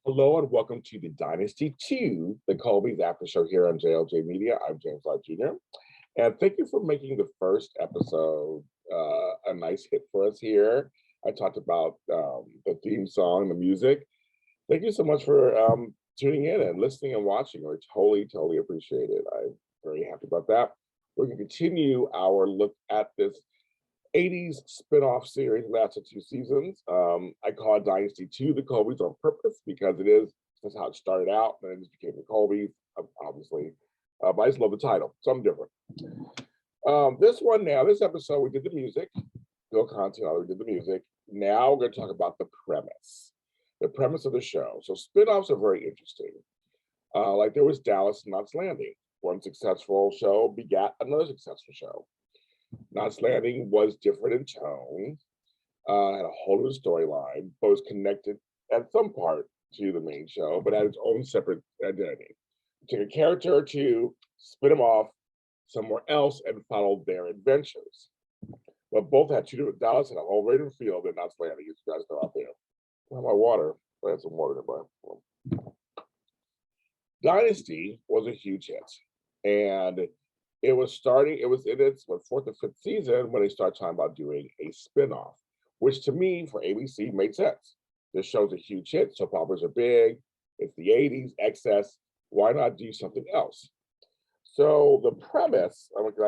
Hello and welcome to the Dynasty 2, the Colby's Aftershow here on JLJ Media. I'm James Lott Jr. And thank you for making the first episode a nice hit for us here. I talked about the theme song, the music. Thank you so much for tuning in and listening and watching. I totally appreciate it. I'm very happy about that. We're going to continue our look at this 80s spin-off series lasted 2 seasons. I call it Dynasty 2 the Colbys on purpose because that's how it started out, and then it just became the Colbys, obviously. But I just love the title, something different. This episode, we did the music. Bill Conti, we did the music. Now we're going to talk about the premise of the show. So spin-offs are very interesting. Like there was Dallas and Knots Landing. One successful show begat another successful show. Knots Landing was different in tone, had a whole new storyline, but was connected at some part to the main show, but had its own separate identity. Take a character or two, spin them off somewhere else, and follow their adventures. But both had two different. Dallas had a whole different feel than Knots Landing, as you guys know out there. I have my water. I had some water nearby. Dynasty was a huge hit, and it was in its fourth or fifth season when they started talking about doing a spinoff, which to me, for ABC, made sense. This show's a huge hit, soap operas are big, it's the 80s, excess, why not do something else? So the premise, I want to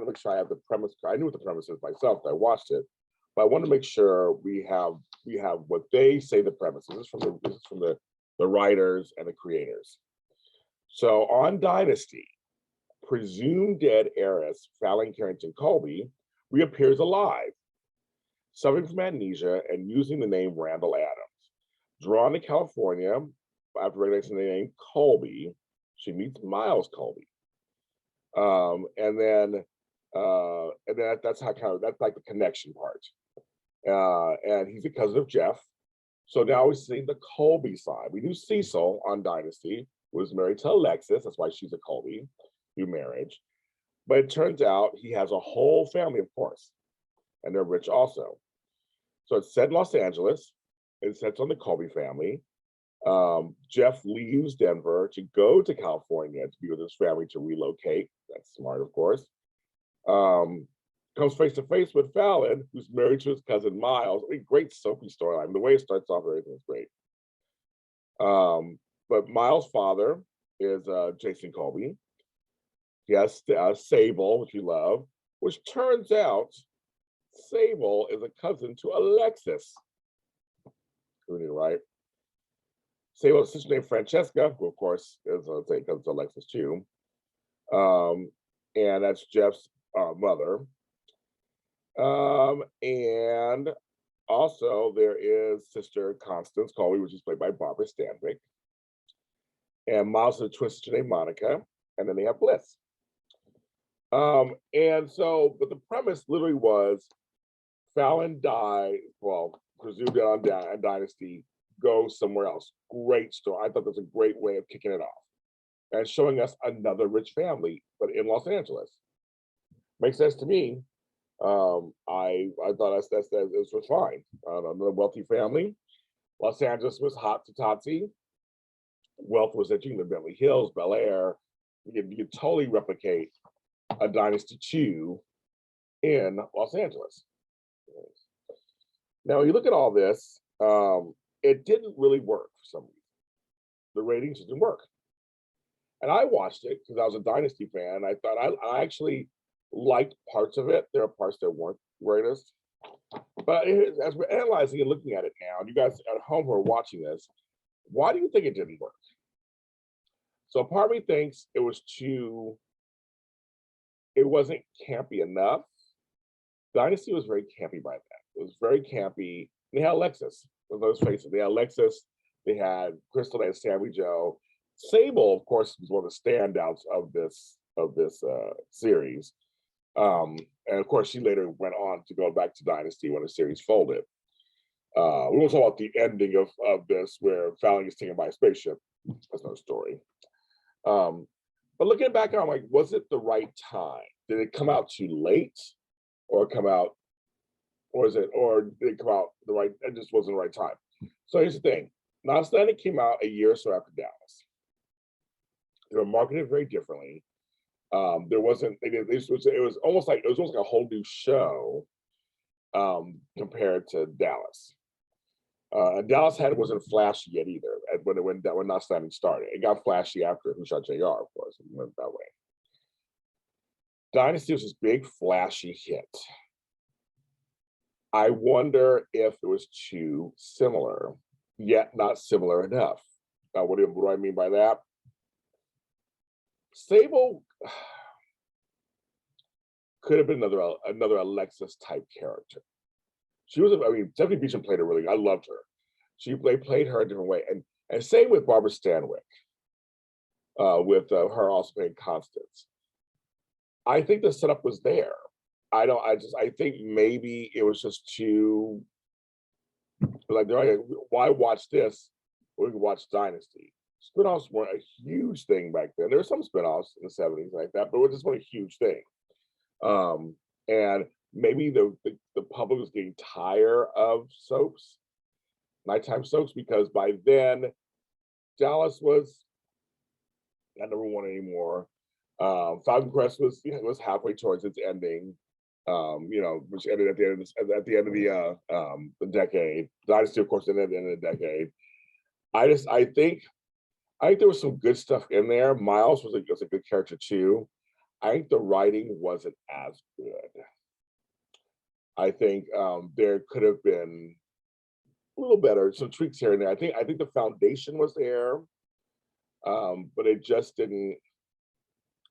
make sure I have the premise. I knew what the premise is myself, I watched it, but I want to make sure we have what they say the premise is. This is from the writers and the creators. So on Dynasty, presumed dead heiress Fallon Carrington Colby reappears alive, suffering from amnesia and using the name Randall Adams. Drawn to California after recognizing the name Colby, she meets Miles Colby, and then that's like the connection part. And he's a cousin of Jeff. So now we see the Colby side. We knew Cecil on Dynasty was married to Alexis. That's why she's a Colby. Through marriage, but it turns out he has a whole family, of course, and they're rich also. So it's set in Los Angeles. It sets on the Colby family. Jeff leaves Denver to go to California to be with his family to relocate. That's smart, of course. Comes face to face with Fallon, who's married to his cousin Miles. A great soapy storyline. The way it starts off, everything is great. But Miles' father is Jason Colby. He has Sable, which you love, which turns out Sable is a cousin to Alexis. Who knew, right? Sable has a sister named Francesca, who of course is cousin to Alexis too. And that's Jeff's mother. And also there is sister Constance Colby, which is played by Barbara Stanwyck. And Miles has a twin sister named Monica, and then they have Bliss. But the premise literally was Fallon died, presumed on Dynasty, goes somewhere else. Great story. I thought that's a great way of kicking it off and showing us another rich family, but in Los Angeles. Makes sense to me. I thought that it was fine. Another wealthy family. Los Angeles was hot to Totsy. Wealth was entering the Beverly Hills, Bel Air. You could totally replicate a Dynasty 2 in Los Angeles. Now, you look at all this, it didn't really work for some reason. The ratings didn't work. And I watched it because I was a Dynasty fan. I thought I actually liked parts of it. There are parts that weren't greatest. But as we're analyzing and looking at it now, and you guys at home who are watching this, why do you think it didn't work? So part of me thinks it wasn't campy enough. Dynasty was very campy by that. It was very campy. They had Alexis. Let's face it. They had Alexis. They had Crystal. They had Sammy Joe. Sable, of course, was one of the standouts of this series. And of course, she later went on to go back to Dynasty when the series folded. We won't talk about the ending of this where Fallon is taken by a spaceship. That's no story. But looking back on, like, was it the right time? Did it come out too late, or did it come out the right? It just wasn't the right time. So here's the thing: Nostalgic came out a year or so after Dallas. They were marketed very differently. There wasn't. It was almost like a whole new show compared to Dallas. Dallas wasn't flashy yet either when Nostalgic started. It got flashy after Who Shot JR, of course. It went that way. Dynasty was this big flashy hit. I wonder if it was too similar, yet not similar enough. Now, what do I mean by that? Sable could have been another Alexis type character. She was, Stephanie Beacham played her really. I loved her. She played her a different way, and same with Barbara Stanwyck, with her also playing Constance. I think the setup was there. I think maybe it was just too like why watch this? We can watch Dynasty. Spinoffs weren't a huge thing back then. There were some spinoffs in the 70s like that, but it just wasn't a huge thing. And maybe the public was getting tired of soaps, nighttime soaps, because by then Dallas was not number one anymore. Falcon Crest was halfway towards its ending, which ended at the end of the decade. Dynasty, of course, ended at the end of the decade. I think there was some good stuff in there. Miles was a good character too. I think the writing wasn't as good. I think there could have been a little better, some tweaks here and there. I think the foundation was there, but it just didn't.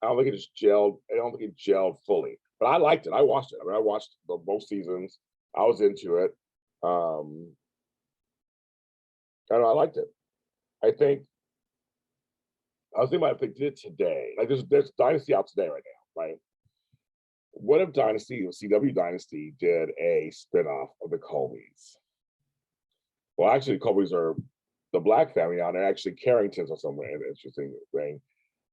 I don't think it just gelled. I don't think it gelled fully. But I liked it. I watched it. I watched both seasons. I was into it. I don't know. I liked it. I think I was thinking about if they did it today. Like there's Dynasty out today right now, right? What if Dynasty, CW Dynasty, did a spinoff of the Colbys? Well, actually, Colbys are the Black family now. They're actually Carringtons or something. An interesting thing,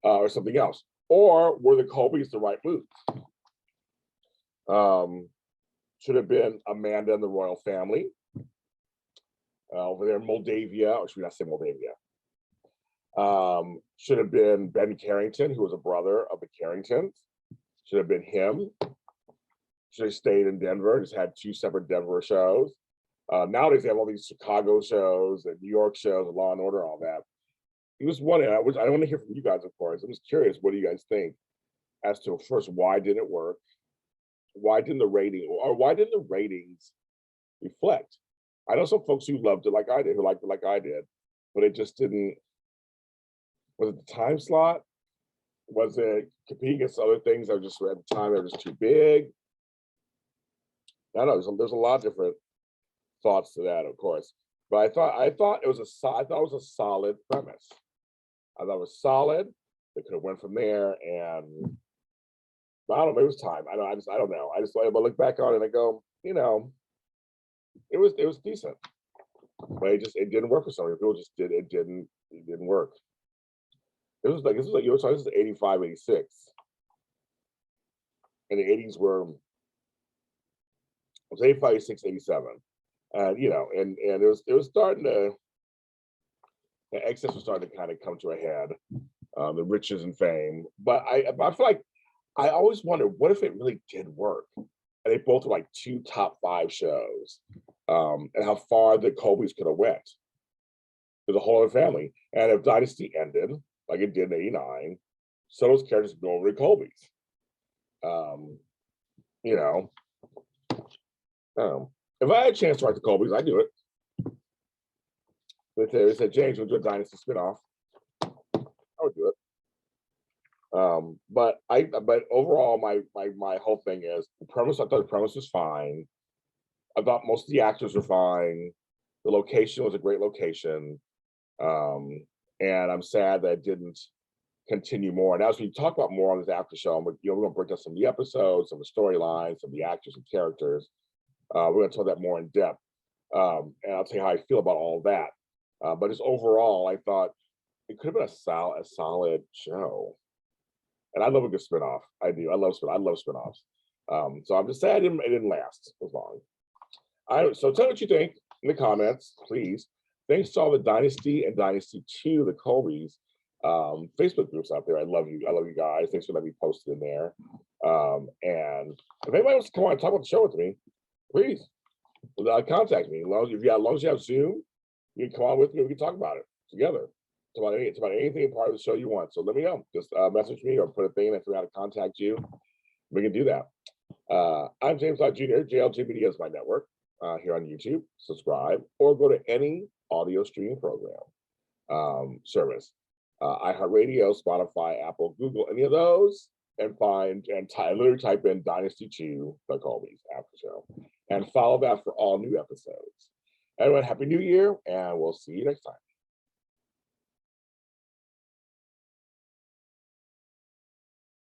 or something else. Or were the Colbys the right move? Should have been Amanda and the royal family over there in Moldavia, or should we not say Moldavia? Should have been Ben Carrington, who was a brother of the Carringtons. Should have been him. Should have stayed in Denver, just had two separate Denver shows. Nowadays, they have all these Chicago shows and New York shows, Law and Order, all that. He was wondering, I want to hear from you guys, of course. I'm just curious, what do you guys think as to, first, why didn't it work? Why didn't the ratings reflect? I know some folks who loved it like I did, who liked it like I did, but it just didn't. Was it the time slot? Was it competing against other things that were just at the time they were just too big? I don't know. There's a lot of different thoughts to that, of course. But I thought it was a solid premise. I thought it was solid. They could have went from there, and I don't know. Maybe it was time. I don't know. I look back on it and I go, it was decent, but it didn't work for some people. It didn't work. This is you were talking. This is 85, 86, and the 80s were. It was 85, 86, 87, and it was starting to. The excess was starting to kind of come to a head, the riches and fame. But I feel like I always wondered, what if it really did work? And they both were like two top 5 shows, and how far the Colbys could have went. There's a whole other family, and if Dynasty ended like it did in '89, so those characters would go over to Colbys. If I had a chance to write the Colbys, I'd do it. They said, James, we'll do a Dynasty spinoff. I would do it. But overall, my whole thing is the premise. I thought the premise was fine. I thought most of the actors were fine. The location was a great location, and I'm sad that it didn't continue more. And as we talk about more on this after show, we're going to break down some of the episodes, some of the storylines, some of the actors and characters. We're going to talk that more in depth, and I'll tell you how I feel about all of that. But just overall, I thought it could have been a solid show. And I love a good spinoff. I do. I love spinoffs. So I'm just sad it didn't last as long. So tell me what you think in the comments, please. thanks to all the Dynasty and Dynasty 2, the Colbys, Facebook groups out there. I love you. I love you guys. Thanks for letting me post it in there. And if anybody wants to come on and talk about the show with me, please contact me. As long as you have Zoom, you can come on with me. We can talk about it together. It's about anything part of the show you want. So let me know. Just message me or put a thing if we got to contact you. We can do that. I'm James Lott Jr. JLJ Media is my network here on YouTube. Subscribe or go to any audio streaming program service. iHeartRadio, Spotify, Apple, Google, any of those, and literally type in Dynasty 2, the Colbys Aftershow, and follow that for all new episodes. Everyone, Happy New Year, and we'll see you next time.